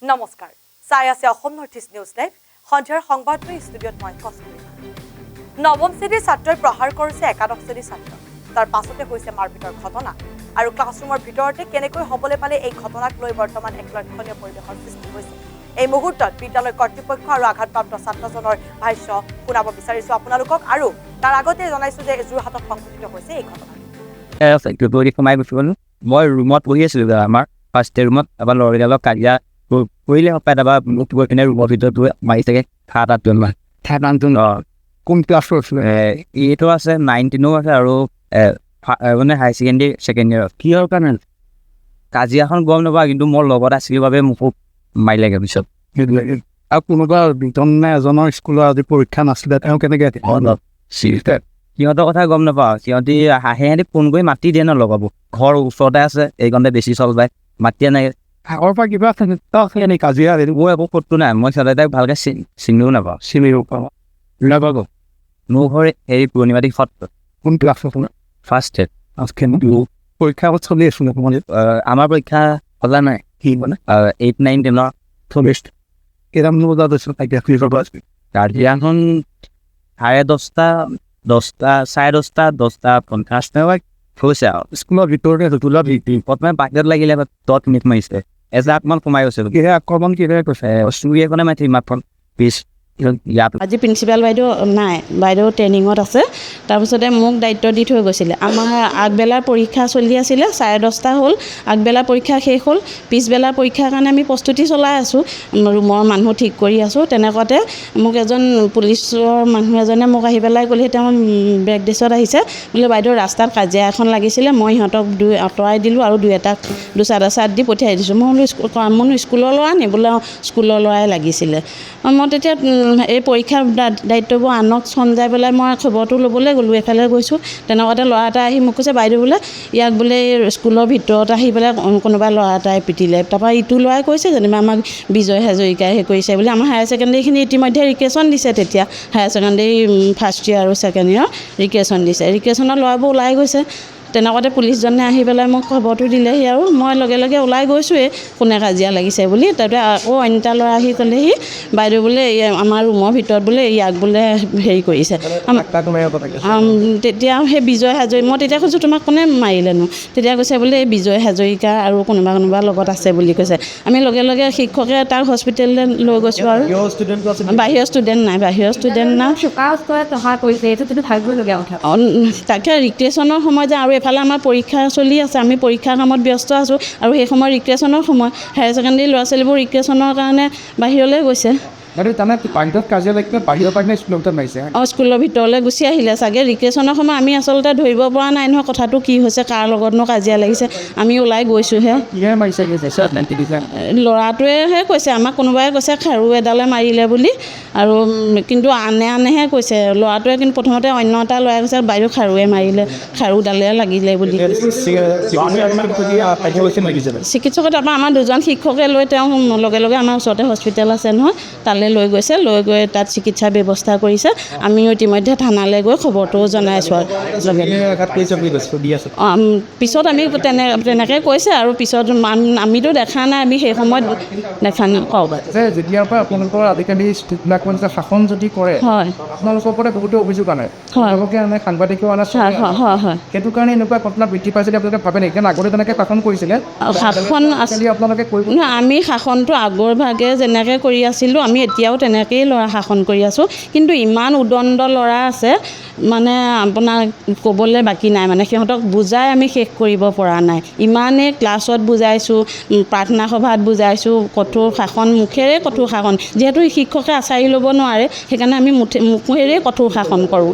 নমস্কাৰ চাই আছে Assam north east news live সন্ধিয়াৰ সংবাদ লৈ ষ্টুডিঅ'ত মই কস্তুৰী নৱম শ্ৰেণীৰ ছাত্ৰই প্ৰহাৰ কৰিছে একাদশ শ্ৰেণীৰ ছাত্ৰ তাৰ পাছতে হৈছে মাৰপিটৰ ঘটনা আৰু ক্লাছৰুমৰ ভিতৰতে কেনেকৈ হ'বলৈ পালে এই ঘটনাক লৈ বৰ্তমান এক লক্ষণীয় পৰিৱেশৰ সৃষ্টি হৈছে এই মুহূৰ্তত বিদ্যালয় কৰ্তৃপক্ষ আৰু আঘাতপ্ৰাপ্ত ছাত্ৰজনৰ ভাষ্য শুনাব বিচাৰিছো আপোনালোকক আৰু তাৰ আগতে জনাইছো যে যোৰহাটত সংঘটিত হৈছে এই ঘটনা মই ৰুমত পঢ়ি আছিলোঁ আমাৰ ফাৰ্ষ্ট ৰুমত এবাৰ ল'ৰাবিলাকক কাজিয়া কৰিলে সপাই তাৰপৰা মোক গৈ পিনে ৰুমৰ ভিতৰত মাৰি চাগে কোন ক্লাছৰ আছিলে এইটো আছে 9-10 আছে আৰু মানে হায়াৰ ছেকেণ্ডেৰী ছেকেণ্ড ইয়েৰত কিহৰ কাৰণে কাজিয়াখন গম নাপাওঁ কিন্তু মোৰ লগত আছিলোঁ বাবে মোকো মাৰিলেগৈ পিছত আৰু কোনোবা দুজনে এজনৰ স্কুলৰ আজি পৰীক্ষা নাছিলে তেওঁ কেনেকৈ সিহঁতৰ কথা গম নাপাওঁ সিহঁতি সিহঁতি ফোন কৰি মাতি দিয়ে ন লগাব ঘৰ ওচৰতে আছে এইকণতে বেছি চল যায় মাতি আনে আগৰ পৰা কিবা আছে কাজিয়া মোৰ একো ফটো নাই মই সিহঁতে তাইক ভালকৈ চিনিও নাপাওঁ নাপাব মোৰ ঘৰ হেৰি পুৰণিমাটি সত্ৰ কোন ক্লাছ আপোনাৰ ফাৰ্ষ্ট ইয়েৰ পৰীক্ষা চলি আছো আমাৰ পৰীক্ষা সজা নাই কি মানে 8-9-10 কেইটামান বজাত আছিল কাজিয়াখন 10:30 হৈছে আৰু স্কুলৰ ভিতৰতে প্ৰথমে বাহিৰত লাগিলে 10 মিনিট মাৰিছে এজাকমান সোমাই গৈছে কিহে আক্ৰমণ কিদৰে কৈছে চুৰি এখনে মাৰিছে মাতখন পিছ ইয়াত আজি প্ৰিন্সিপাল বাইদেউ নাই বাইদেউ ট্ৰেইনিঙত আছে তাৰপিছতে মোক দায়িত্ব দি থৈ গৈছিলে আমাৰ আগবেলাৰ পৰীক্ষা চলি আছিলে 10:30 হ'ল আগবেলা পৰীক্ষা শেষ হ'ল পিছবেলাৰ পৰীক্ষাৰ কাৰণে আমি প্ৰস্তুতি চলাই আছোঁ ৰুমৰ মানুহ ঠিক কৰি আছোঁ তেনেকুৱাতে মোক এজন পুলিচৰ মানুহ এজনে মোক আহি পেলাই ক'লে তেওঁ ব্ৰেক ড্ৰেছত আহিছে বোলে বাইদেউ ৰাস্তাত কাজিয়া এখন লাগিছিলে মই সিহঁতক আঁতৰাই দিলোঁ আৰু দুচাট দি পঠিয়াই দিছোঁ মই বোলো স্কুলৰ ল'ৰা নি বোলে স্কুলৰ ল'ৰাই লাগিছিলে মই তেতিয়া এই পৰীক্ষাৰ দায়িত্ববোৰ আনক চঞ্জাই পেলাই মই খবৰটো ল'বলৈ গ'লোঁ এফালে গৈছোঁ তেনেকুৱাতে ল'ৰা এটা আহি মোক কৈছে বাইদেউ বোলে ইয়াক বোলে স্কুলৰ ভিতৰত আহি পেলাই কোনোবা ল'ৰা এটাই পিটিলে তাৰপৰা ইটো ল'ৰাই কৈছে যেনিবা আমাক বিজয় হাজৰিকাই কৰিছে বুলি আমাৰ হায়াৰ ছেকেণ্ডেৰীখিনি ইতিমধ্যে ৰিকুৱেশ্যন দিছে তেতিয়া হায়াৰ ছেকেণ্ডেৰী ফাৰ্ষ্ট ইয়েৰ আৰু ছেকেণ্ড ইয়েৰ ৰিকুৱেশ্যন দিছে ৰিকুৱেশ্যনৰ ল'ৰাবোৰ ওলাই গৈছে তেনেকুৱাতে পুলিচজনে আহি পেলাই মোক খবৰটো দিলেহি আৰু মই লগে লগে ওলাই গৈছোঁৱেই কোনে কাজিয়া লাগিছে বুলি তাৰপিছত আকৌ অন্য এটা ল'ৰা আহি ক'লেহি বাইদেউ বোলে আমাৰ ৰুমৰ ভিতৰত বোলে ইয়াক বোলে হেৰি কৰিছে তেতিয়া সেই বিজয় হাজৰিকা মই তেতিয়া কৈছোঁ তোমাক কোনে মাৰিলেনো তেতিয়া কৈছে বোলে এই বিজয় হাজৰিকা আৰু কোনোবা লগত আছে বুলি কৈছে আমি লগে লগে শিক্ষকে তাক হস্পিটেললৈ লৈ গৈছোঁ আৰু বাহিৰৰ ষ্টুডেণ্ট নাই তাকে ৰিক্ৰেশ্যনৰ সময় যে আৰু এফালে আমাৰ পৰীক্ষা চলি আছে আমি পৰীক্ষাৰ কামত ব্যস্ত আছোঁ আৰু সেই সময় ৰিক্ৰেশ্যনৰ সময় হায়াৰ ছেকেণ্ডেৰী ল'ৰা ছোৱালীবোৰ ৰিক্ৰেশ্যনৰ কাৰণে বাহিৰলৈ গৈছে স্কুলৰ ভিতৰলৈ গুচি আহিলে চাগে ৰিক্ৰেশ্যনৰ সময় আমি আচলতে ধৰিব পৰা নাই নহয় কথাটো কি হৈছে কাৰ লগতনো কাজিয়া লাগিছে আমি ওলাই গৈছোঁহে ল'ৰাটোৱেহে কৈছে আমাক কোনোবাই কৈছে খাৰু এডালে মাৰিলে বুলি আৰু কিন্তু আনেহে কৈছে ল'ৰাটোৱে কিন্তু প্ৰথমতে অন্য এটা ল'ৰাই কৈছে বাইদেউ খাৰুৱে মাৰিলে খাৰুডালে লাগিলে বুলি চিকিৎসকে তাৰপৰা আমাৰ দুজন শিক্ষকে লৈ তেওঁ লগে লগে আমাৰ ওচৰতে হস্পিটেল আছে নহয় তালৈ লৈ গৈছে লৈ গৈ তাত চিকিৎসাৰ ব্যৱস্থা কৰিছে আমিও ইতিমধ্যে থানালৈ গৈ খবৰটোও জনাইছোঁ আৰু পিছত আমি তেনেকৈ কৈছে আৰু পিছত আমিতো দেখা নাই আমি সেই সময়ত দেখা নাপাওঁ যেতিয়াৰ পৰা আপোনালোকৰ আজিকালি শাসন যদি কৰে হয় আপোনালোকৰ ওপৰত বহুতো অভিযোগ আনে সাংবাদিকেও আনে হয় সেইটো কাৰণে এনেকুৱা ঘটনা বৃদ্ধি পাইছে আপোনালোকে ভাবে নেকি কাৰণ আগতে তেনেকৈ শাসন কৰিছিলে শাসন আপোনালোকে আমি শাসনটো আগৰ ভাগে যেনেকৈ কৰি আছিলোঁ আমি এতিয়াও তেনেকৈয়ে ল'ৰা শাসন কৰি আছোঁ কিন্তু ইমান উদণ্ড ল'ৰা আছে মানে আপোনাৰ ক'বলৈ বাকী নাই মানে সিহঁতক বুজাই আমি শেষ কৰিব পৰা নাই ইমানেই ক্লাছত বুজাইছোঁ প্ৰাৰ্থনা সভাত বুজাইছোঁ কঠোৰ শাসন মুখেৰে কঠোৰ শাসন যিহেতু শিক্ষকে আচাৰি ল'ব নোৱাৰে সেইকাৰণে আমি মুখেৰে কঠোৰ শাসন কৰোঁ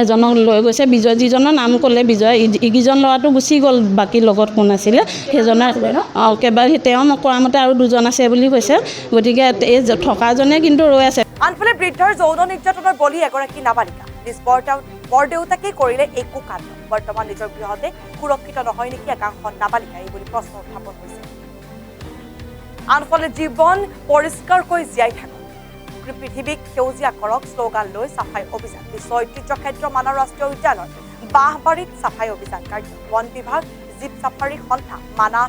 এজনক লৈ গৈছে বিজয় যিজনৰ নাম ক'লে বিজয় ইকেইজন ল'ৰাটো গুচি গ'ল বাকী লগত কোন আছিলে সেইজনে কেইবাৰ তেওঁ কৰা মতে আৰু দুজন আছে বুলি কৈছে গতিকে এই থকাজনে কিন্তু ৰৈ আছে আনফালে বৃদ্ধৰ যৌন নিৰ্যাতনৰ বলি এগৰাকী নাবালিকা নিজ বৰদেউতাকে কৰিলে একো কাণ্ড বৰ্তমান নিজৰ গৃহতে সুৰক্ষিত নহয় নেকি একাংশ নাবালিকা এই বুলি প্ৰশ্ন উত্থাপন হৈছে আনফালে জীৱন পৰিষ্কাৰকৈ জীয়াই থাকক পৃথিৱীক সেউজীয়া কৰক শ্লোগান লৈ চাফাই অভিযান বিশ্ব ঐতিহ্য ক্ষেত্ৰ মানাহ ৰাষ্ট্ৰীয় উদ্যানৰ বাঁহবাৰীত চাফাই অভিযান কাৰ্য বন বিভাগ জীপ চাফাৰী সন্থা Manas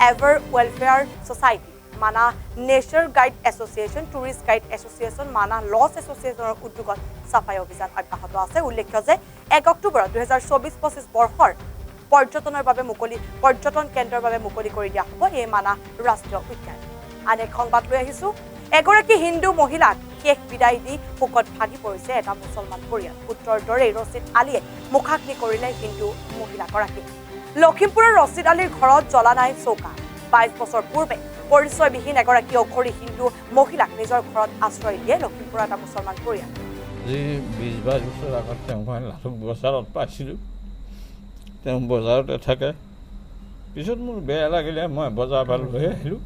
ever welfare society Manas nature guide association, tourist guide association, Manas lodge এছ'চিয়েশ্যনৰ উদ্যোগত চাফাই অভিযান অব্যাহত আছে। উল্লেখ্য যে 1 অক্টোবৰত 2024-25 বৰ্ষৰ পৰ্যটন কেন্দ্ৰৰ বাবে মুকলি কৰি দিয়া হ'ব এই মানাহ ৰাষ্ট্ৰীয় উদ্যান। আন এক সংবাদ লৈ আহিছোঁ। এগৰাকী হিন্দু মহিলাক শেষ বিদায় দি শোকত ভাগি পৰিছে এটা মুছলমান পৰিয়াল। পুত্ৰৰ দৰেই ৰছিদ আলীয়ে মুখাগ্নি কৰিলে হিন্দু মহিলাগৰাকীক। লখিমপুৰৰ ৰছিদ আলীৰ ঘৰত জ্বলা নাই চৌকা। 22 বছৰ পূৰ্বে পৰিচয়বিহীন এগৰাকী অঘৰী হিন্দু মহিলাক নিজৰ ঘৰত আশ্ৰয় দিয়ে লখিমপুৰৰ এটা মুছলমান পৰিয়াল। যি 20-22 বছৰ আগত তেওঁক মই লালুক বজাৰত পাইছিলোঁ। তেওঁ বজাৰতে থাকে। পিছত মোৰ বেয়া লাগিলে মই বজাৰৰ পৰা লৈ আহিলোঁ।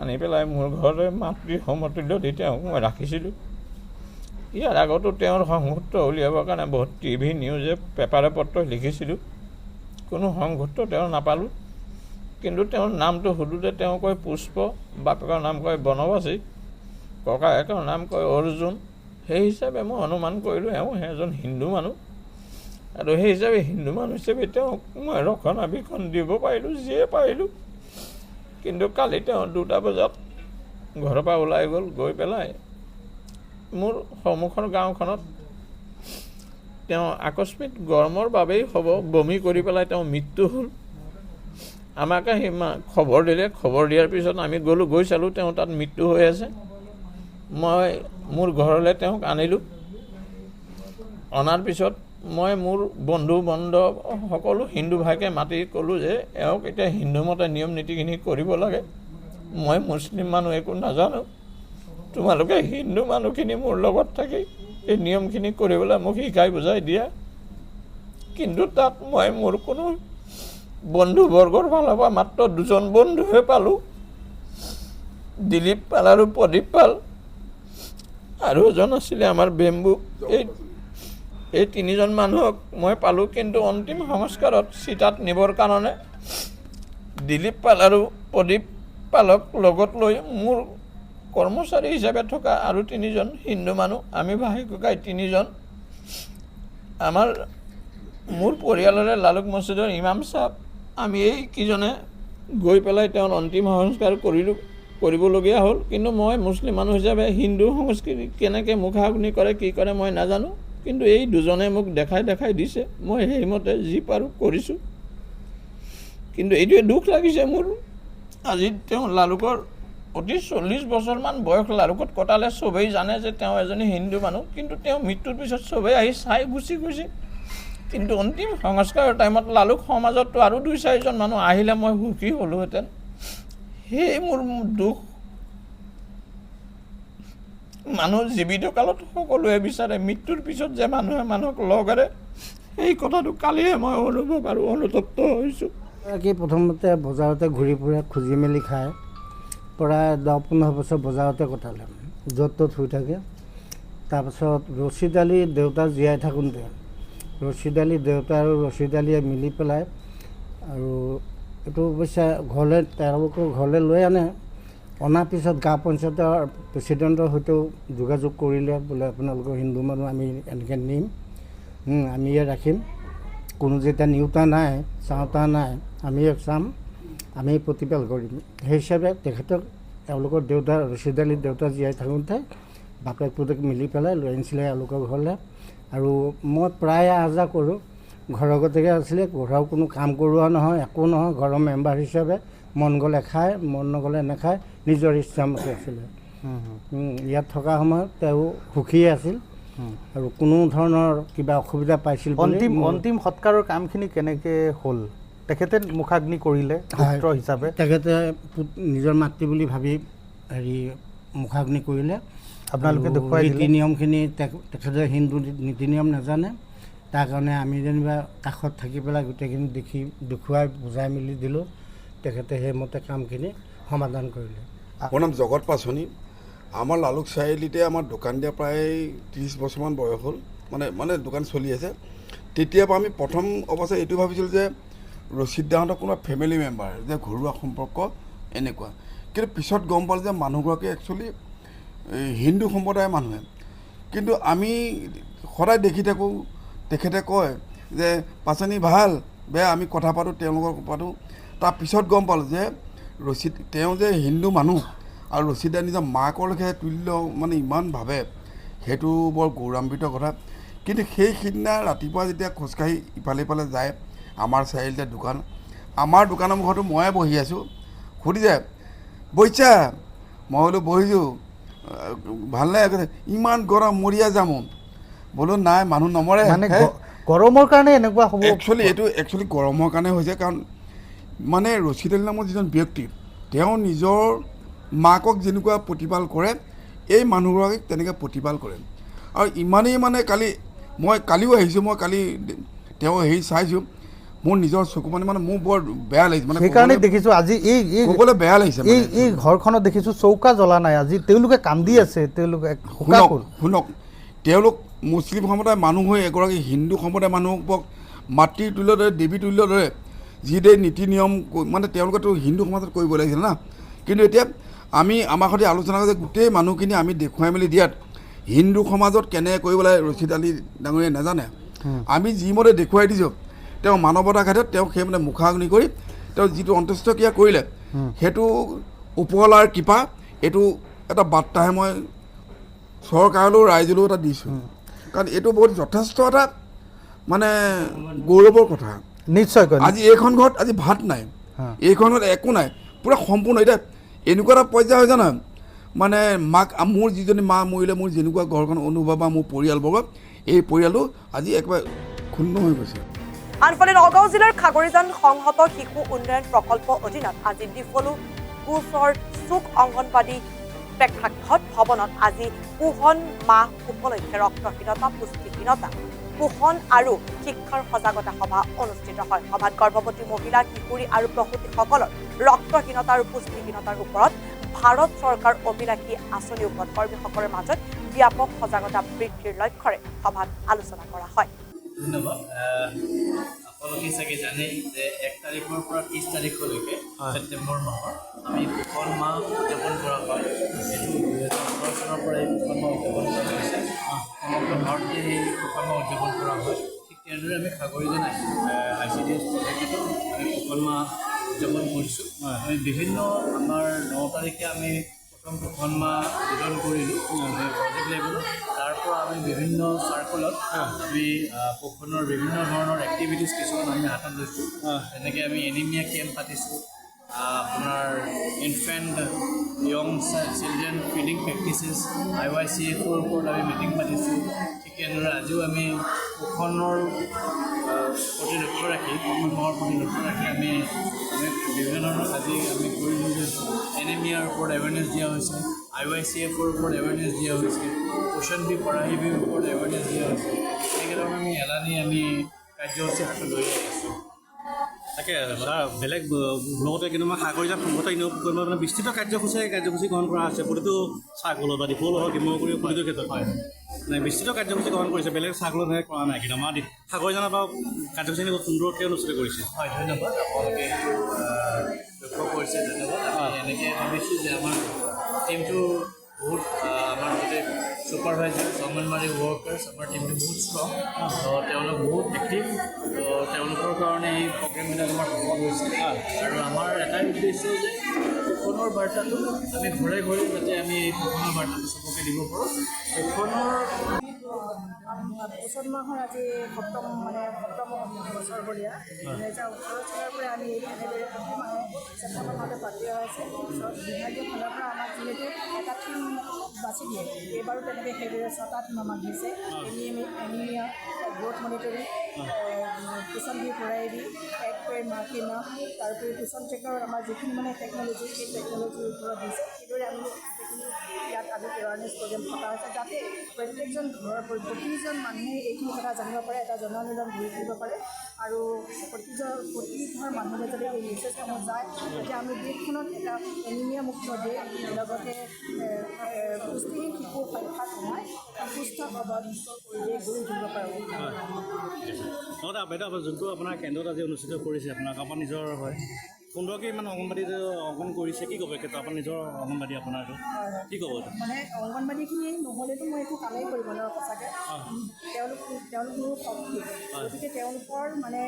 আনি পেলাই মোৰ ঘৰতে মাতৃ সমতুল্য দি তেওঁক মই ৰাখিছিলোঁ। ইয়াৰ আগতো তেওঁৰ সংহূৰ্ত উলিয়াবৰ কাৰণে বহুত টিভি নিউজে পেপাৰে পত্ৰ লিখিছিলোঁ। কোনো সংহূৰ্ত তেওঁ নাপালোঁ। কিন্তু তেওঁৰ নামটো সুধোঁতে তেওঁ কয় পুষ্প, বাপেকৰ নাম কয় বনবাসী, ককায়েকৰ নাম কয় অৰ্জুন। সেই হিচাপে মই অনুমান কৰিলোঁ এওঁ এজন হিন্দু মানুহ, আৰু সেই হিচাপে হিন্দু মানুহ হিচাপে তেওঁক মই ৰক্ষণাবেক্ষণ দিব পাৰিলোঁ যিয়ে পাৰিলোঁ। কিন্তু কালি তেওঁ 2টা বজাত ঘৰৰ পৰা ওলাই গ'ল। গৈ পেলাই মোৰ সন্মুখৰ গাঁওখনত তেওঁ আকস্মিক গৰমৰ বাবেই হ'ব বমি কৰি পেলাই তেওঁ মৃত্যু হ'ল। আমাক আহি খবৰ দিলে। খবৰ দিয়াৰ পিছত আমি গৈ চালোঁ তেওঁ তাত মৃত্যু হৈ আছে। মই মোৰ ঘৰলৈ তেওঁক আনিলোঁ। অনাৰ পিছত মই মোৰ বন্ধু বান্ধৱ সকলো হিন্দু ভাইকে মাতি ক'লোঁ যে এওঁক এতিয়া হিন্দু মতে নিয়ম নীতিখিনি কৰিব লাগে। মই মুছলিম মানুহ একো নাজানো, তোমালোকে হিন্দু মানুহখিনি মোৰ লগত থাকি এই নিয়মখিনি কৰিবলৈ মোক শিকাই বুজাই দিয়া। কিন্তু তাত মই মোৰ কোনো বন্ধুবৰ্গৰ ফালৰ পৰা মাত্ৰ 2জন বন্ধুহে পালোঁ, দিলীপ পাল আৰু প্ৰদীপ পাল, আৰু এজন আছিলে আমাৰ বেম্বু। এই 3জন মানুহক মই পালোঁ। কিন্তু অন্তিম সংস্কাৰত চিতাত নিবৰ কাৰণে দিলীপ পাল আৰু প্ৰদীপ পালক লগত লৈ মোৰ কৰ্মচাৰী হিচাপে থকা আৰু 3জন হিন্দু মানুহ, আমি ভাই ককাই 3জন, মোৰ পৰিয়ালৰে লালুক মছজিদৰ ইমাম চাহাব, আমি এইকেইজনে গৈ পেলাই তেওঁৰ অন্তিম সংস্কাৰ কৰিবলগীয়া হ'ল। কিন্তু মই মুছলিম মানুহ হিচাপে হিন্দু সংস্কৃতি কেনেকৈ মুখাগ্নি কৰে কি কৰে মই নাজানো। কিন্তু এই 2জনে মোক দেখাই দিছে, মই সেইমতে যি পাৰোঁ কৰিছোঁ। কিন্তু এইটোৱে দুখ লাগিছে মোৰ, আজি তেওঁ লালুকৰ অতি 40 বছৰমান বয়স লালুকত কটালে। চবেই জানে যে তেওঁ এজনী হিন্দু মানুহ, কিন্তু তেওঁ মৃত্যুৰ পিছত চবেই আহি চাই গুচি গৈছে। কিন্তু অন্তিম সংস্কাৰৰ টাইমত লালুক সমাজততো আৰু 2-4জন মানুহ আহিলে মই সুখী হ'লোহেঁতেন। সেয়ে মোৰ দুখ। মানুহ জীৱিত কালত সকলোৱে বিচাৰে, মৃত্যুৰ পিছত যে মানুহে মানুহক লগ এৰে, সেই কথাটো কালিহে মই অনুভৱ আৰু অনুতপ্ত হৈছোঁ। প্ৰথমতে বজাৰতে ঘূৰি ফুৰে, খুজি মেলি খায়। প্ৰায় 10-15 বছৰ বজাৰতে কটালে, য'ত ত'ত শুই থাকে। তাৰপাছত ৰছিদ আলীৰ দেউতা জীয়াই থাকোঁতে ৰছিদ আলীৰ দেউতা আৰু ৰছিদ আলীয়ে মিলি পেলাই, আৰু এইটো অৱশ্যে তেওঁলোকৰ ঘৰলৈ লৈ আনে। অনাৰ পিছত গাঁও পঞ্চায়তৰ প্ৰেচিডেণ্টৰ সৈতেও যোগাযোগ কৰিলে, বোলে আপোনালোকৰ হিন্দু মানুহ আমি এনেকৈ নিম, আমি ইয়াত ৰাখিম, কোনো যেতিয়া নিওঁতা নাই চাওঁতা নাই, আমি চাম, আমি প্ৰতিপাল কৰিম। সেই হিচাপে তেখেতক তেওঁলোকৰ দেউতা ৰছিদ আলীৰ দেউতা জীয়াই থাকোঁতে বাপেক পুতেক মিলি পেলাই লৈ আনিছিলে এওঁলোকৰ ঘৰলৈ। আৰু মই প্ৰায় আহ-যাহ কৰোঁ। ঘৰৰ গতিকে আছিলে, ঘৰৰ কোনো কাম কৰোৱা নহয়, একো নহয়, ঘৰৰ মেম্বাৰ হিচাপে মন গ'লে খায়, মন নগ'লে নাখায়, নিজৰ ইচ্ছামতে আছিলে। ইয়াত থকা সময়ত তেওঁ সুখীয়ে আছিল আৰু কোনো ধৰণৰ কিবা অসুবিধা পাইছিল। অন্তিম সৎকাৰৰ কামখিনি কেনেকৈ হ'ল? তেখেতে মুখাগ্নি কৰিলে পুত্ৰ হিচাপে, তেখেতে নিজৰ মাতৃ বুলি ভাবি মুখাগ্নি কৰিলে। আপোনালোকে দেখুৱাই নীতি নিয়মখিনি তেখেতে হিন্দু নীতি নিয়ম নাজানে, তাৰ কাৰণে আমি যেনিবা কাষত থাকি পেলাই গোটেইখিনি দেখুৱাই বুজাই মেলি দিলোঁ। তেখেতে সেইমতে কামখিনি সমাধান কৰিলে। মোৰ নাম জগত পাচনি। আমাৰ লালুক চাৰিআলিতে আমাৰ দোকান দিয়া প্ৰায় 30 বছৰমান বয়স হ'ল, মানে দোকান চলি আছে। তেতিয়াৰ পৰা আমি প্ৰথম অৱস্থাত এইটো ভাবিছিলোঁ যে ৰছিদ দাহঁতৰ কোনো ফেমিলি মেম্বাৰ, যে ঘৰুৱা সম্পৰ্ক এনেকুৱা। কিন্তু পিছত গম পালোঁ যে মানুহগৰাকী একচুৱেলি হিন্দু সম্প্ৰদায়ৰ মানুহে। কিন্তু আমি সদায় দেখি থাকোঁ, তেখেতে কয় যে পাচনি ভাল বেয়া আমি কথা পাতোঁ, তেওঁলোকৰ পাতোঁ। তাৰ পিছত গম পালোঁ যে তেওঁ যে হিন্দু মানুহ আৰু ৰচিদা নিজৰ মাকৰ লেখীয়া তুল্য মানে ইমান ভাবে, সেইটো বৰ গৌৰৱান্বিত কথা। কিন্তু সেই সিদিনা ৰাতিপুৱা যেতিয়া খোজকাঢ়ি ইফালে ইফালে যায়, আমাৰ চাৰিআলিতে দোকান, আমাৰ দোকানৰ মুখতো ময়ে বহি আছোঁ, সুধিছে বহিছা? মই বোলো বহিছোঁ, ভালনে? ইমান গৰম মৰিয়া যাম। বোলো নাই, মানুহ নমৰে। মানে গৰমৰ কাৰণে এনেকুৱা হ'ব? একচুৱেলি গৰমৰ কাৰণে হৈছে, কাৰণ মানে ৰচিদ আলী নামৰ যিজন ব্যক্তি, তেওঁ নিজৰ মাকক যেনেকুৱা প্ৰতিপাল কৰে, এই মানুহগৰাকীক তেনেকৈ প্ৰতিপাল কৰে। আৰু ইমানেই মানে কালিও আহিছোঁ, মই কালি তেওঁ চাইছোঁ, মোৰ নিজৰ চকু মানে মোৰ বৰ বেয়া লাগিছে। মানে সেইকাৰণে দেখিছোঁ আজি ক'বলৈ বেয়া লাগিছে। এই ঘৰখনত দেখিছোঁ চৌকা জ্বলা নাই, আজি তেওঁলোকে কান্দি আছে। তেওঁলোকে শুনক, তেওঁলোক মুছলিম সম্প্ৰদায়ৰ মানুহ হৈ এগৰাকী হিন্দু সম্প্ৰদায়ৰ মানুহক মাতৃৰ তুল্যৰ দৰে, দেৱী তুল্যৰ দৰে যিদৰে নীতি নিয়ম মানে তেওঁলোকেতো হিন্দু সমাজত কৰিব লাগিছিল না। কিন্তু এতিয়া আমাৰ সৈতে আলোচনা কৰিছে, গোটেই মানুহখিনি আমি দেখুৱাই মেলি দিয়াত হিন্দু সমাজত কেনেকৈ কৰিব লাগে ৰচিদ আলী ডাঙৰীয়াই নাজানে। আমি যিমতে দেখুৱাই দিছোঁ, তেওঁ মানৱতাৰ ক্ষেত্ৰত তেওঁ সেই মানে মুখাগ্নি কৰি তেওঁ যিটো অন্ত্যেষ্টিক্ৰিয়া কৰিলে, সেইটো ওপৰৱালাৰ কৃপা। এইটো এটা বাৰ্তাহে মই চৰকাৰলৈও ৰাইজলৈও এটা দিছোঁ, কাৰণ এইটো বহুত যথেষ্ট এটা মানে গৌৰৱৰ কথা। নিশ্চয়। আজি এইখন ঘৰত আজি ভাত নাই, এইখন ঘৰত একো নাই, পূৰা সম্পূৰ্ণ। এতিয়া এনেকুৱা এটা পৰ্যায় হৈছে নহয়, মানে মোৰ যিজনী মা মৰিলে, মোৰ যেনেকুৱা ঘৰখন অনুভৱ বা মোৰ পৰিয়ালবৰ্গ, এই পৰিয়ালটো আজি একেবাৰে ক্ষুণ্ণ হৈ গৈছে। আনফালে নগাঁও জিলাৰ খাগৰিজান সংহত শিশু উন্নয়ন প্ৰকল্প অধীনত আজি ডিফলু কোচৰ চুক অংগনবাদী প্ৰেক্ষাগৃহত ভৱনত আজি পোষণ মাহ উপলক্ষে ৰক্তহীনতা, পুষ্টিহীনতা, পোষণ আৰু শিক্ষাৰ সজাগতা সভা অনুষ্ঠিত হয়। সভাত গৰ্ভৱতী মহিলা, কিশোৰী আৰু প্ৰসূতিসকলৰ ৰক্তহীনতা আৰু পুষ্টিহীনতাৰ ওপৰত ভাৰত চৰকাৰ অভিলাষী আঁচনিৰ ওপৰত কৰ্মীসকলৰ মাজত ব্যাপক সজাগতা বৃদ্ধিৰ লক্ষ্যৰে সভাত আলোচনা কৰা হয়। ধন্যবাদ। আপোনালোকে চাগে জানেই যে 1 তাৰিখৰ পৰা 30 তাৰিখলৈকে ছেপ্টেম্বৰ মাহৰ আমি পোষণ মাহ উদযাপন কৰা হয়। এইটো 2015 চনৰ পৰা এই পোষণ মাহ উদযাপন কৰা হৈছে। সমগ্ৰ ভাৰততে এই পোষণ মাহ উদযাপন কৰা হয়। ঠিক তেনেদৰে আমি খাগৰিজান ICDS প্ৰজেক্টতো আমি পোষণ মাহ উদযাপন কৰিছোঁ। আমি বিভিন্ন আমাৰ 9 তাৰিখে আমি প্ৰথম পোষণ মাহ উদযাপন কৰিলোঁ প্ৰজেক্ট লেভেলত। তাৰ পৰা আমি বিভিন্ন চাৰ্কলত আমি পোষণৰ বিভিন্ন ধৰণৰ এক্টিভিটিছ কিছুমান আমি হাতত লৈছোঁ। যেনেকৈ আমি এনিমিয়া কেম্প পাতিছোঁ, আপোনাৰ infant young children feeding practices IYCFৰ ওপৰত আমি মিটিং পাতিছোঁ। ঠিক তেনেদৰে আজিও আমি পোষণৰ প্ৰতি লক্ষ্য ৰাখি, পোষণ মাহৰ প্ৰতি লক্ষ্য ৰাখি আমি বিভিন্ন ধৰণৰ আজি আমি কৰিলোঁ যে এনিমিয়াৰ ওপৰত এৱেৰনেছ দিয়া হৈছে, IYCFৰ ওপৰত এৱেৰনেছ দিয়া হৈছে, পোষণ বি পঢ়াইবিৰ ওপৰত এৱেৰনেছ দিয়া হৈছে। সেইকাৰণে আমি এলানি আমি কাৰ্যসূচী হাতত লৈ আছোঁ। তাকে বেলেগ লগতে কিন্তু মই খাগৰিজান সংগত মানে বিস্তৃত কাৰ্যসূচী গ্ৰহণ কৰা হৈছে। প্ৰতিটো চাৰ্কলত বা দীপল হওক ডিমৌগুৰি প্ৰতিটো ক্ষেত্ৰত হয় মানে বিস্তৃত কাৰ্যসূচী গ্ৰহণ কৰিছে। বেলেগ চাৰ্কলত এনেকৈ কৰা নাই, কিন্তু আমাৰ খাগৰিজানৰ পৰা কাৰ্যসূচী বহুত সুন্দৰকৈ অনুষ্ঠিত কৰিছে। হয়, ধন্যবাদ। আপোনালোকে লক্ষ্য কৰিছে, ধন্যবাদ। আমি এনেকৈ ভাবিছোঁ যে আমাৰ টিমটো বহুত আমাৰ গোটেই ছুপাৰভাইজাৰ, অংগনবাড়ী ৱৰ্কাৰ্ছ, আমাৰ টিমটো বহুত ষ্ট্ৰং, তেওঁলোক বহুত এক্টিভ। তেওঁলোকৰ কাৰণে এই প্ৰগ্ৰেমবিলাক আমাৰ সফল হৈছে। আৰু আমাৰ এটাই উদ্দেশ্য যে পোষণৰ বাৰ্তাটো আমি ঘৰে ঘৰে যাতে আমি এই পোষণৰ বাৰ্তাটো চবকে দিব পাৰোঁ। পোষণ মাহৰ আজি সপ্তম বছৰ বলীয়া 2018 চনৰ পৰা আমি এনেদৰে প্ৰতি মাহে ছেপ্টেম্বৰ মাহতে পাতি আছে। বিভাগীয় ফালৰ পৰা আমাক যিহেতু এটা থিম বাছি দিয়ে, এইবাৰো তেনেকৈ সেইদৰে 6টা থিম আমাক দিছে। এনিমিয়া, গ্ৰোথ মনিটৰিং, পোষণ বি পঢ়াইবি, এক পে মাকি নাম, তাৰোপৰি পোষণ ট্ৰেকাৰ আমাৰ যিখিনি মানে টেকন'লজি, সেই টেকন'লজিৰ ওপৰত দিছে। সেইদৰে আমি ইয়াত আজি এৱাৰনেছ প্ৰগ্ৰেম পতা হৈছে, যাতে প্ৰত্যেকজন ঘৰৰ প্ৰতিজন মানুহে এইখিনি কথা জানিব পাৰে, এটা জনানুদান ঘূৰি ফুৰিব পাৰে। আৰু প্ৰতিঘৰ মানুহে যদি এই মেছেজসমূহ যায়, তেতিয়া আমি দেশখনত এটা এনিমিয়া মুক্ত দেশ, লগতে পুষ্টিহীন শিশু সংখ্যা কমাই সুস্থ সবল দেশ গঢ়ি তুলিব পাৰোঁ। লগতে বাইদেউ যোনটো আপোনাৰ কেন্দ্ৰত আজি অনুষ্ঠিত কৰিছে, আপোনাৰ নিজৰ হয় সুন্দৰকৈ ইমান অংগনবাদী অংকন কৰিছে, কি ক'ব একেটা আপোনাৰ নিজৰ অংগনবাদী আপোনাৰটো কি ক'ব? মানে অংগনবাদীখিনি নহ'লেতো মই একো কামেই কৰিব নোৱাৰোঁ সঁচাকৈ। তেওঁলোক মোৰ শক্তি, গতিকে তেওঁলোকৰ মানে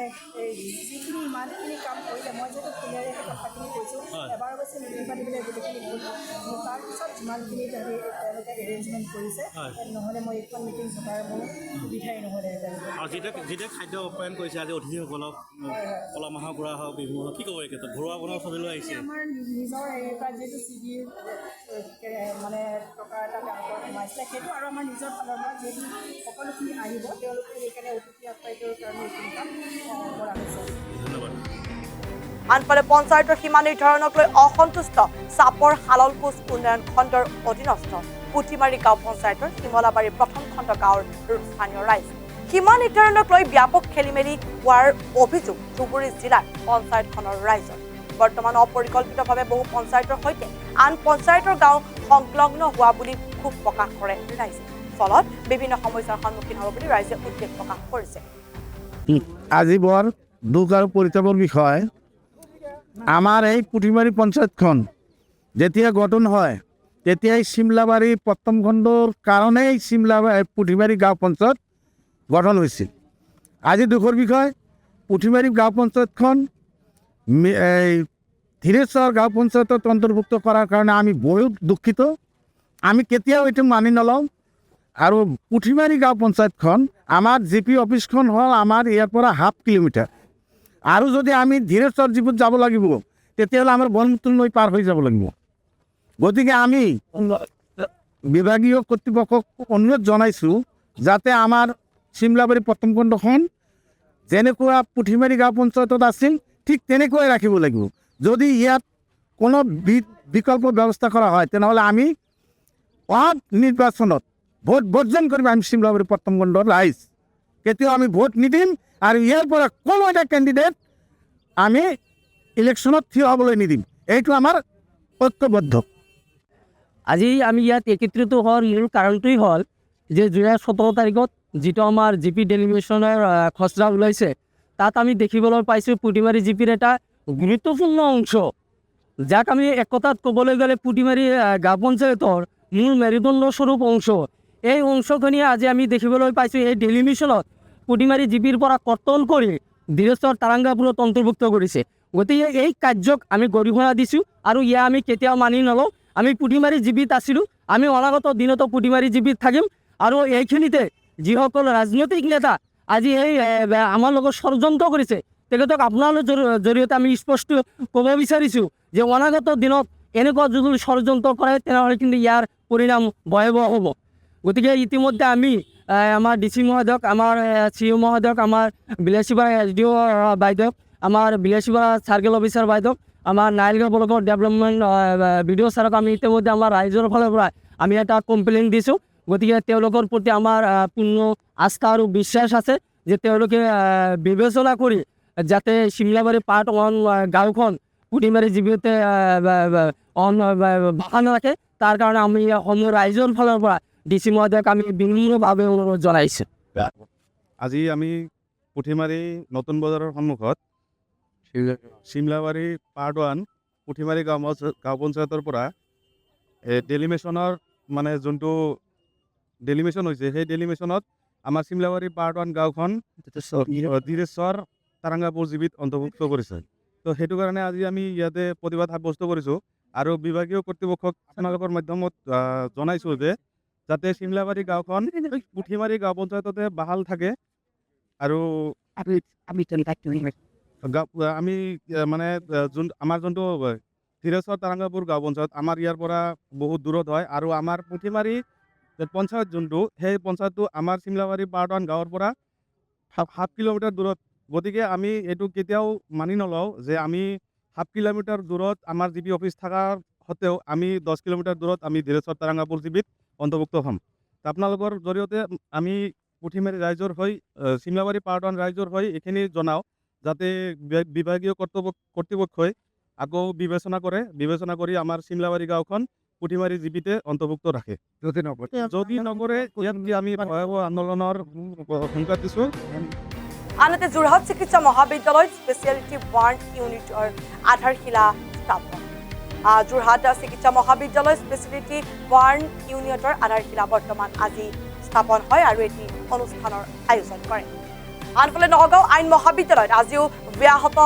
যিখিনি ইমানখিনি কাম কৰিলে, মই যিহেতু ফোনেৰে সেই কথাখিনি কৈছোঁ, এবাৰ অৱশ্যে মিটিং পাতিবলৈ গোটেইখিনি গ'লোঁ, তাৰপিছত যিমানখিনি তেওঁলোকে এৰেঞ্জমেণ্ট কৰিছে, নহ'লে মই এইখন মিটিং চপাৰ মোৰ সুবিধাই নহ'লে তেওঁলোকে। আৰু যেতিয়া খাদ্য আপ্যায়ন কৰিছে আজি অতিথিসকলক, কলা মাহৰ গুড়া হওক, বিহু হওক, কি ক'ব একেটা ঘৰুৱা বনোৱা চবেই লৈ আহিছে? আমাৰ নিজৰ এটা যিটো চিডি মানে টকা এটা তেওঁলোকৰ সোমাইছিলে, সেইটো আৰু আমাৰ নিজৰ ফালৰ পৰা যিহেতু সকলোখিনি আহিব, তেওঁলোকে সেইকাৰণে অতিথি আপ্যায়নৰ কাৰণে এইখিনি কাম কৰা হৈছে। ধন্যবাদ। আনফালে পঞ্চায়তৰ সীমা নিৰ্ধাৰণক লৈ অসন্তুষ্ট চাপৰ হাললকোচ উন্নয়ন খণ্ডৰ অধীনস্থ পুঠিমাৰী গাঁও পঞ্চায়তৰ শিমলাবাৰী প্ৰথম খণ্ড গাঁৱৰ স্থানীয় ৰাইজ। সীমা নিৰ্ধাৰণক লৈ ব্যাপক খেলিমেলি হোৱাৰ অভিযোগ ধুবুৰী জিলাৰ পঞ্চায়তখনৰ ৰাইজৰ। বৰ্তমান অপৰিকল্পিতভাৱে বহু পঞ্চায়তৰ সৈতে আন পঞ্চায়তৰ গাঁও সংলগ্ন হোৱা বুলি ক্ষোভ প্ৰকাশ কৰে ৰাইজে। ফলত বিভিন্ন সমস্যাৰ সন্মুখীন হ'ব বুলি ৰাইজে উদ্বেগ প্ৰকাশ কৰিছে। আজি বৰ দুখ আৰু পৰিতাপৰ বিষয়, আমাৰ এই পুঠিমাৰী পঞ্চায়তখন যেতিয়া গঠন হয় তেতিয়াই চিমলাবাৰী প্ৰথম খণ্ডৰ কাৰণেই পুঠিমাৰী গাঁও পঞ্চায়ত গঠন হৈছিল। আজি দুখৰ বিষয়, পুঠিমাৰী গাঁও পঞ্চায়তখন এই ধীৰেশ্বৰ গাঁও পঞ্চায়তত অন্তৰ্ভুক্ত কৰাৰ কাৰণে আমি বহুত দুখিত। আমি কেতিয়াও এইটো মানি নলওঁ। আৰু পুঠিমাৰী গাঁও পঞ্চায়তখন আমাৰ জি পি অফিচখন হ'ল আমাৰ ইয়াৰ পৰা 1/2 কিলোমিটাৰ। আৰু যদি আমি ধীৰেশ্বৰ জীপুত যাব লাগিব তেতিয়াহ'লে আমাৰ ব্ৰহ্মপুত্ৰ নৈ পাৰ হৈ যাব লাগিব। গতিকে আমি বিভাগীয় কৰ্তৃপক্ষক অনুৰোধ জনাইছোঁ যাতে আমাৰ চিমলাবাৰী প্ৰথম খণ্ডখন যেনেকুৱা পুঠিমাৰী গাঁও পঞ্চায়তত আছিল ঠিক তেনেকুৱাই ৰাখিব লাগিব। যদি ইয়াত কোনো বিকল্প ব্যৱস্থা কৰা হয় তেনেহ'লে আমি অহা নিৰ্বাচনত ভোট বৰ্জন কৰিম। আমি চিমলাবাৰী প্ৰথম খণ্ডৰ ৰাইজ কেতিয়াও আমি ভোট নিদিম আৰু ইয়াৰ পৰা কোনো এটা কেণ্ডিডেট আমি ইলেকশ্যনত থিয় হ'বলৈ নিদিম। এইটো আমাৰ ঐক্যবদ্ধ। আজি আমি ইয়াত একত্ৰিত হোৱাৰ মূল কাৰণটোৱেই হ'ল যে জুলাই 17 তাৰিখত যিটো আমাৰ জি পি ডেলিমিশ্যনৰ খচৰা ওলাইছে, তাত আমি দেখিবলৈ পাইছোঁ পুঠিমাৰী জি পিৰ এটা গুৰুত্বপূৰ্ণ অংশ, যাক আমি এক কথাত ক'বলৈ গ'লে পুঠিমাৰী গাঁও পঞ্চায়তৰ মূল মেৰুদণ্ডস্বৰূপ অংশ। এই অংশখিনি আজি আমি দেখিবলৈ পাইছোঁ এই ডেলিমিশ্যনত পুঠিমাৰী জি পিৰ পৰা কৰ্তন কৰি ধীৰেশ্বৰ তাৰাংগাপুৰত অন্তৰ্ভুক্ত কৰিছে। গতিকে এই কাৰ্যক আমি গৰিহণা দিছোঁ আৰু ইয়াক আমি কেতিয়াও মানি নলওঁ। আমি পুঠিমাৰী জি পিত আছিলোঁ, আমি অনাগত দিনতো পুঠিমাৰী জি পিত থাকিম। আৰু এইখিনিতে যিসকল ৰাজনৈতিক নেতা আজি এই আমাৰ লগত ষড়যন্ত্ৰ কৰিছে তেখেতক আপোনালোকৰ জৰিয়তে আমি স্পষ্ট ক'ব বিচাৰিছোঁ যে অনাগত দিনত এনেকুৱা যদি ষড়যন্ত্ৰ কৰে তেনেহ'লে কিন্তু ইয়াৰ পৰিণাম ভয়াৱহ হ'ব। গতিকে ইতিমধ্যে আমি আমাৰ ডি চি মহোদয়ক, আমাৰ চি অ' মহোদয়ক, আমাৰ বিলাসীপাৰা এছ ডি অ' বাইদেউক, আমাৰ বিলাসীপাৰা চাৰ্কেল অফিচাৰ বাইদেউক, আমাৰ নাইলগাঁও ব্লকৰ ডেভেলপমেণ্ট বি ডি অ' ছাৰক আমি ইতিমধ্যে আমাৰ ৰাইজৰ ফালৰ পৰা আমি এটা কমপ্লেইন দিছোঁ। গতিকে তেওঁলোকৰ প্ৰতি আমাৰ পূৰ্ণ আস্থা আৰু বিশ্বাস আছে যে তেওঁলোকে বিবেচনা কৰি যাতে চিমলাবাৰী পাৰ্ট 1 গাঁওখন পুঠিমাৰী জীৱিতে ভাষা নাৰাখে, তাৰ কাৰণে আমি সমূহ ৰাইজৰ ফালৰ পৰা ডি চি মহোদয়ক আমি বিনম্ৰভাৱে অনুৰোধ জনাইছোঁ। আজি আমি পুঠিমাৰী নতুন বজাৰৰ সন্মুখত চিমলাবাৰী পাৰ্ট 1 পুঠিমাৰী গাঁও পঞ্চায়তৰ পৰা ডেলিমিশ্যনৰ মানে যোনটো ডেলিমিশ্যন হৈছে সেই ডেলিমিশ্যনত আমাৰ চিমলাবাৰী পাৰ্ট 1 গাঁওখন ধীৰেশ্বৰ তাৰাংগাপুৰ জিবিত অন্তৰ্ভুক্ত কৰিছে। তো সেইটো কাৰণে আজি আমি ইয়াতে প্ৰতিবাদ সাব্যস্ত কৰিছোঁ আৰু বিভাগীয় কৰ্তৃপক্ষক আপোনালোকৰ মাধ্যমত জনাইছোঁ যে যাতে চিমলাবাৰী গাঁওখন পুঠিমাৰী গাঁও পঞ্চায়ততে বাহাল থাকে। আৰু আমি মানে আমাৰ যোনটো ধীৰেশ্বৰ তাৰাংগাপুৰ গাঁও পঞ্চায়ত আমাৰ ইয়াৰ পৰা বহুত দূৰত হয় আৰু আমাৰ পুঠিমাৰী পঞ্চায়ত যোনটো সেই পঞ্চায়তটো আমাৰ চিমলাবাৰী পাৰ্ট 1 গাঁৱৰ পৰা 7 কিলোমিটাৰ দূৰত। গতিকে আমি এইটো কেতিয়াও মানি নলওঁ যে আমি 7 কিলোমিটাৰ দূৰত আমাৰ জি পি অফিচ থকাৰ সত্ত্বেও আমি 10 কিলোমিটাৰ দূৰত আমি ধীৰেশ্বৰ তাৰাংগাপুৰ জি পিত অন্তৰ্ভুক্ত হ'ম। আপোনালোকৰ জৰিয়তে আমি পুঠিমাৰী ৰাইজৰ হৈ চিমলাবাৰী পাৰ্ট 1 ৰাইজৰ হৈ এইখিনি জনাওঁ যাতে বিভাগীয় কৰ্তৃপক্ষই আকৌ বিবেচনা কৰি আমাৰ চিমলাবাৰী গাঁওখন পুঠিমাৰী জি পিতে অন্তৰ্ভুক্ত ৰাখে। যদি নকৰে ইয়াত আমি ভয়াৱহ আন্দোলনৰ সংবাদ দিছোঁ। আনহাতে যোৰহাট চিকিৎসা মহাবিদ্যালয়ত স্পেচিয়েলিটি ৱাৰ্ড ইউনিটৰ আধাৰশিলা স্থাপন যোৰহাট চিকিৎসা মহাবিদ্যালয় স্পেচিয়েলিটি ৱাৰ্ড ইউনিটৰ আধাৰশিলা বৰ্তমান আজি স্থাপন হয় আৰু এটি অনুষ্ঠানৰ আয়োজন কৰে আনফালে নগাঁও আইন মহাবিদ্যালয়ত আজিও ব্যাহত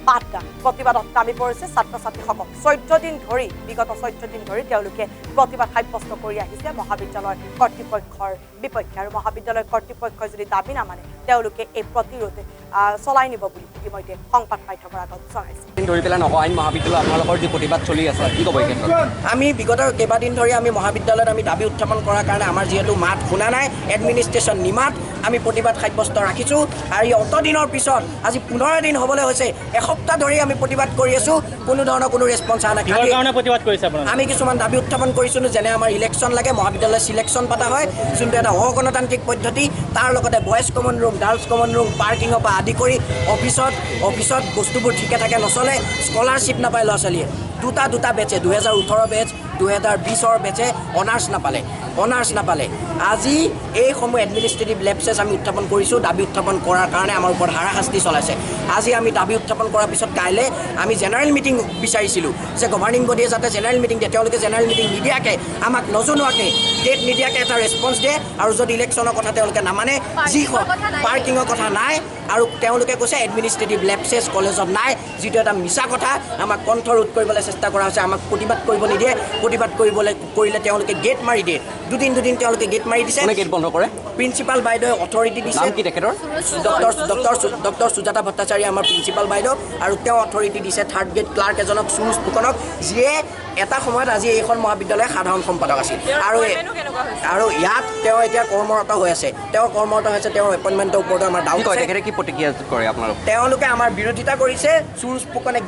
পাঠদান প্ৰতিবাদত নামি পৰিছে ছাত্ৰ ছাত্ৰীসকল 14 দিন ধৰি বিগত 14 দিন ধৰি তেওঁলোকে প্ৰতিবাদ সাব্যস্ত কৰি আহিছে মহাবিদ্যালয়ৰ কৰ্তৃপক্ষৰ বিপক্ষে আৰু মহাবিদ্যালয়ৰ কৰ্তৃপক্ষই যদি দাবী নামানে তেওঁলোকে এই প্ৰতিৰোধ চলাই নিব বুলি ইতিমধ্যে সংবাদ মাধ্যমৰ আগত জনাইছে ধৰি পেলাই নগাঁও আইন মহাবিদ্যালয় আপোনালোকৰ যি প্ৰতিবাদ চলি আছে কি ক'ব এই ক্ষেত্ৰত আমি বিগত কেইবাদিন ধৰি আমি মহাবিদ্যালয়ত আমি দাবী উত্থাপন কৰাৰ কাৰণে আমাৰ যিহেতু মাত শুনা নাই এডমিনিষ্ট্ৰেশ্যন নিমাত আমি প্ৰতিবাদ সাব্যস্ত ৰাখিছোঁ আৰু অতদিনৰ পিছত আজি 15 দিন হ'বলৈ হৈছে এসপ্তাহ ধৰি আমি প্ৰতিবাদ কৰি আছোঁ কোনো ধৰণৰ কোনো ৰেছপন্স অহা নাই প্ৰতিবাদ কৰিছে আপোনালোকে আমি কিছুমান দাবী উত্থাপন কৰিছোঁ যেনে আমাৰ ইলেকশ্যন লাগে মহাবিদ্যালয় চিলেকশ্যন পতা হয় যোনটো এটা অগণতান্ত্ৰিক পদ্ধতি তাৰ লগতে boys common room girls common room পাৰ্কিঙৰ পৰা আদি কৰি অফিচত বস্তুবোৰ ঠিকে থাকে নচলে স্কলাৰশ্বিপ নাপায় ল'ৰা ছোৱালীয়ে দুটা বেচে 2018 বেচ 2020 বেচে অনাৰ্ছ নাপালে আজি এইসমূহ এডমিনিষ্ট্ৰেটিভ লেপছেছ আমি উত্থাপন কৰিছোঁ দাবী উত্থাপন কৰাৰ কাৰণে আমাৰ ওপৰত হাৰাশাস্তি চলাইছে আজি আমি দাবী উত্থাপন কৰাৰ পিছত কাইলৈ আমি জেনেৰেল মিটিং বিচাৰিছিলোঁ যে গভাৰ্ণিং বডিয়ে যাতে জেনেৰেল মিটিং দিয়ে তেওঁলোকে জেনেৰেল মিটিং নিদিয়াকৈ আমাক নজনোৱাকৈ ডেট নিদিয়াকৈ এটা ৰেছপন্স দিয়ে আৰু যদি ইলেকশ্যনৰ কথা তেওঁলোকে নামানে যি পাৰ্কিঙৰ কথা নাই আৰু তেওঁলোকে কৈছে এডমিনিষ্ট্ৰেটিভ লেপছেছ কলেজত নাই যিটো এটা মিছা কথা আমাক কণ্ঠৰোধ কৰিবলৈ চেষ্টা কৰা হৈছে আমাক প্ৰতিবাদ কৰিব নিদিয়ে প্ৰতিবাদ কৰিলে তেওঁলোকে গেট মাৰি দিয়ে দুদিন তেওঁলোকে গেট মাৰি দিছে গেট বন্ধ কৰে প্ৰিন্সিপাল বাইদেৱে অথৰিটি দিছে কি তেখেতৰ ডক্টৰ সুজাতা ভট্টাচাৰ্য আমাৰ প্ৰিন্সিপাল বাইদেউ আৰু তেওঁ অথৰিটি দিছে থাৰ্ড গ্ৰেড ক্লাৰ্ক এজনক সুৰুজ ফুকনক যিয়ে এটা সময়ত আজি এইখন মহাবিদ্যালয়ৰ সাধাৰণ সম্পাদক আছিল আৰু ইয়াত তেওঁ এতিয়া কৰ্মৰত হৈ আছে তেওঁৰ এপইণ্টমেণ্টৰ ওপৰতো আমাৰ ডাউট হয় তেখেতে কি প্ৰতিক্ৰিয়া কৰে আপোনালোক তেওঁলোকে আমাৰ বিৰোধিতা কৰিছে সুৰুজ ফুকনে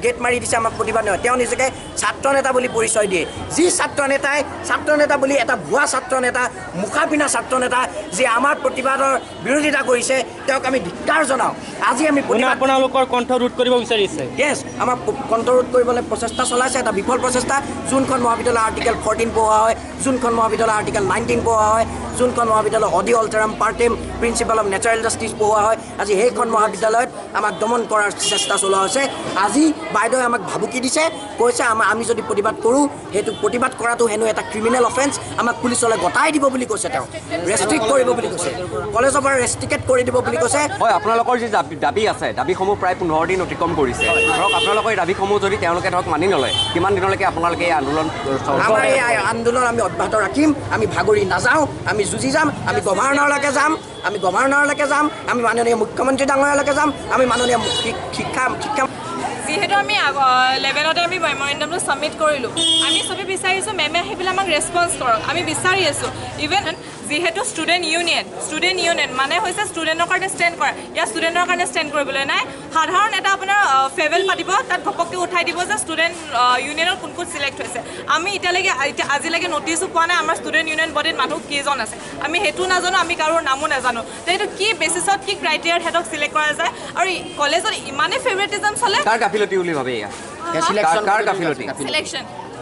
গেট মাৰি দিছে আমাক প্ৰতিবাদ নহয় তেওঁ নিজকে ছাত্ৰ নেতা বুলি পৰিচয় দিয়ে যি ছাত্ৰ নেতা বুলি এটা ভুৱা ছাত্ৰ নেতা মুখা পিন্ধা ছাত্ৰ নেতা যি আমাৰ প্ৰতিবাদৰ বিৰোধিতা কৰিছে তেওঁক আমি ধিক্কাৰ জনাওঁ আজি আমি আপোনালোকৰ কণ্ঠ ৰোধ কৰিব বিচাৰিছে য়েছ আমাক কণ্ঠ ৰোধ কৰিবলৈ প্ৰচেষ্টা চলাইছে এটা বিফল প্ৰচেষ্টা যোনখন মহাবিদ্যালয় আৰ্টিকেল 14 পঢ়োৱা হয় যোনখন মহাবিদ্যালয় আৰ্টিকেল 19 পঢ়োৱা হয় যোনখন মহাবিদ্যালয় অডি অল্টাৰাম পাৰ্টেম প্ৰিন্সিপাল অফ নেচাৰেল জাষ্টিছ পঢ়োৱা হয় আজি সেইখন মহাবিদ্যালয়ত আমাক দমন কৰাৰ চেষ্টা চলোৱা হৈছে আজি বাইদেৱে আমাক ভাবুকি দিছে কৈছে আমি যদি প্ৰতিবাদ কৰোঁ সেইটো প্ৰতিবাদ কৰাটো হেনো এটা ক্ৰিমিনেল অফেন্স আমাক পুলিচলৈ গতাই দিব বুলি কৈছে তেওঁ ৰেষ্ট্ৰিক্ট কৰিব বুলি কৈছে কলেজৰ পৰা ৰেষ্ট্ৰিক্টেড কৰি দিব বুলি কৈছে হয় আপোনালোকৰ যি দাবী আছে দাবীসমূহ প্ৰায় 15 দিন অতিক্ৰম কৰিছে ধৰক আপোনালোকৰ এই দাবীসমূহ যদি তেওঁলোকে ধৰক মানি নলয় কিমান দিনলৈকে আপোনালোকে এই আন্দোলন আমাৰ এই আন্দোলন আমি অব্যাহত ৰাখিম আমি ভাগৰি নাযাওঁ আমি যুঁজি যাম আমি গভৰ্ণৰলৈকে যাম আমি মাননীয় মুখ্যমন্ত্ৰী ডাঙৰীয়ালৈকে যাম আমি মাননীয় শিক্ষা যিহেতু আমি 11তে আমি মেমৰেণ্ডামটো ছাবমিট কৰিলোঁ আমি চবেই বিচাৰিছোঁ মেমে আহি পেলাই আমাক ৰেছপন্স কৰক আমি বিচাৰি আছোঁ ইভেন যিহেতু ষ্টুডেণ্ট ইউনিয়ন মানে হৈছে ষ্টুডেণ্টৰ কাৰণে ষ্টেণ্ড কৰা ইয়াত ষ্টুডেণ্টৰ কাৰণে ষ্টেণ্ড কৰিবলৈ নাই সাধাৰণ এটা আপোনাৰ ফেয়াৰৱেল পাতিব তাত ঘপককৈ উঠাই দিব যে ষ্টুডেণ্ট ইউনিয়নত কোন চিলেক্ট হৈছে আমি আজিলৈকে নটিছো পোৱা নাই আমাৰ ষ্টুডেণ্ট ইউনিয়ন বডিত মানুহ কেইজন আছে আমি সেইটো নাজানো আমি কাৰো নামো নাজানো তো এইটো কি বেচিছত কি ক্ৰাইটেৰিয়াত সিহঁতক চিলেক্ট কৰা যায় আৰু কলেজত ইমানেই ফেভাৰিটিজম চলে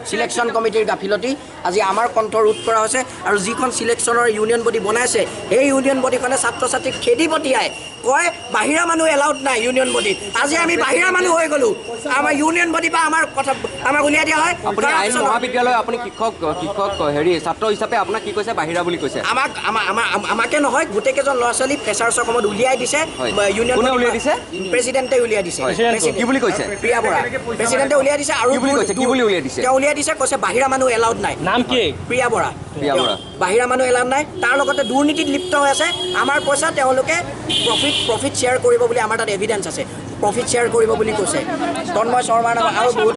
সিলেকশ্যন কমিটিৰ গাফিলতি আজি আমাৰ কণ্ঠ ৰোধ কৰা হৈছে আৰু যিখন সিলেকশ্যনৰ ইউনিয়ন বডি বনাইছে সেই ইউনিয়ন বডিখনে ছাত্ৰ ছাত্ৰীক খেদি পঠিয়াই কয় বাহিৰা মানুহ এলাউড নাই ইউনিয়ন বডিত আজি আমি বাহিৰা মানুহ হৈ গ'লোঁ আমাৰ ইউনিয়ন বডি বা আমাৰ কথা আমাক উলিয়াই দিয়া হয় আপুনি আইন মহাবিদ্যালয় আপুনি শিক্ষক ছাত্ৰ হিচাপে আপোনাক কি কৈছে বাহিৰা বুলি কৈছে আমাকে নহয় গোটেইকেইজন ল'ৰা ছোৱালী ফ্ৰেচাৰ্ছৰ সময়ত উলিয়াই দিছে ইউনিয়ন উলিয়াই দিছে প্ৰেচিডেণ্টে উলিয়াই দিছে কি বুলি কৈছে প্ৰিয়া বৰা প্ৰেচিডেণ্টে উলিয়াই দিছে আৰু কি বুলি উলিয়াই দিছে তেওঁ উলিয়াই দিছে কৈছে বাহিৰা মানুহ এলাউড নাই নাম কি প্ৰিয়া বৰা বাহিৰা মানুহ এলাউড নাই তাৰ লগতে দুৰ্নীতিত লিপ্ত হৈ আছে আমাৰ পইচা তেওঁলোকে প্ৰফিট শ্বেয়াৰ কৰিব বুলি আমাৰ তাত এভিডেঞ্চ আছে প্ৰফিট শ্বেয়াৰ কৰিব বুলি কৈছে তন্ময় শৰ্মাৰ নাম আৰু বহুত